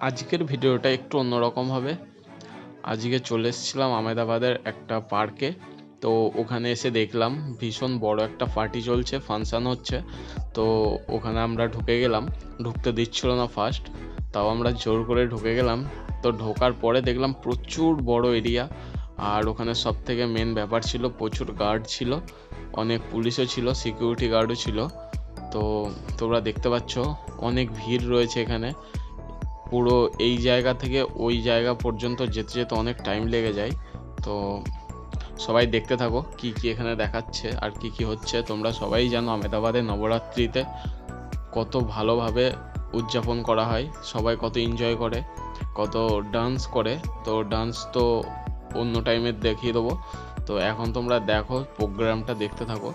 আজকের ভিডিওটা একটু অন্যরকম হবে। আজকে চলে এসেছিলাম আহমেদাবাদের একটা পার্কে। তো ওখানে এসে দেখলাম ভীষণ বড় একটা পার্টি চলছে, ফাংশান হচ্ছে। তো ওখানে আমরা ঢুকে গেলাম, ঢুকতে দিচ্ছিল না ফার্স্ট, তাও আমরা জোর করে ঢুকে গেলাম। তো ঢোকার পরে দেখলাম প্রচুর বড় এরিয়া, আর ওখানে সব থেকে মেন ব্যাপার ছিল প্রচুর গার্ড ছিল, অনেক পুলিশও ছিল, সিকিউরিটি গার্ডও ছিল। তো তোমরা দেখতে পাচ্ছ অনেক ভিড় রয়েছে এখানে। পুরো এই জায়গা থেকে ওই জায়গা পর্যন্ত যেতে যেতে অনেক টাইম লেগে যায়। তো সবাই দেখতে থাকো কি কি এখানে দেখাচ্ছে আর কি কি হচ্ছে। তোমরা সবাই জানো আহমেদাবাদে নবরাত্রিতে কত ভালোভাবে উদযাপন করা হয়, সবাই কত এনজয় করে, কত ডান্স করে। তো ডান্স তো অন্য টাইমে দেখিয়ে দেবো। তো এখন তোমরা দেখো, প্রোগ্রামটা দেখতে থাকো।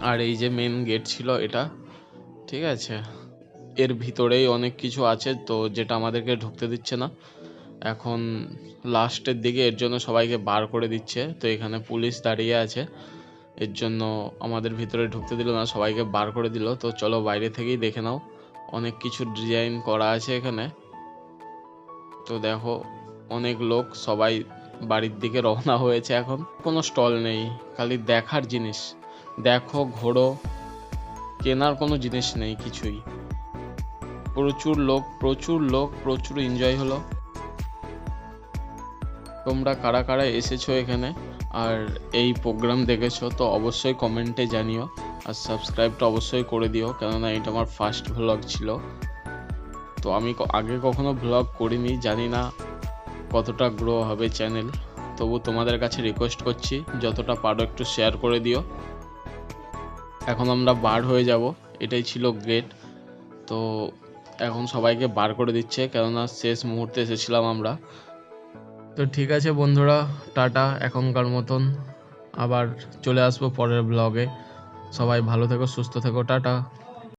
আর এই যে মেন গেট ছিল এটা, ঠিক আছে, এর ভিতরেই অনেক কিছু আছে তো যেটা আমাদেরকে ঢুকতে দিচ্ছে না এখন লাস্টের দিকে, এর জন্য সবাইকে বার করে দিচ্ছে। তো এখানে পুলিশ দাঁড়িয়ে আছে, এর জন্য আমাদের ভিতরে ঢুকতে দিল না, সবাইকে বার করে দিল। তো চলো বাইরে থেকেই দেখে নাও, অনেক কিছু ডিজাইন করা আছে এখানে। তো দেখো অনেক লোক সবাই বাড়ির দিকে রওনা হয়েছে। এখন কোনো স্টল নেই, খালি দেখার জিনিস, দেখো ঘোরো, কেনার কোনো জিনিস নেই কিছুই। প্রচুর লোক প্রচুর লোক, প্রচুর এনজয় হলো। তোমরা কারা কারা এসেছো এখানে আর এই প্রোগ্রাম দেখেছো তো অবশ্যই কমেন্টে জানিও, আর সাবস্ক্রাইবটা অবশ্যই করে দিও, কেননা এটা আমার ফার্স্ট ভ্লগ ছিল। তো আমি আগে কখনো ভ্লগ করিনি, জানি না কতটা গ্রো হবে চ্যানেল। তবু তোমাদের কাছে রিকোয়েস্ট করছি যতটা পারো একটু শেয়ার করে দিও। এখন আমরা বার হয়ে যাব, এটাই ছিল গেট। তো এখন সবাইকে বার করে দিচ্ছে, কেননা শেষ মুহূর্তে এসেছিলাম আমরা। তো ঠিক আছে বন্ধুরা, টাটা এখনকার মতন, আবার চলে আসবো পরের ব্লগে। সবাই ভালো থেকো, সুস্থ থেকো, টাটা।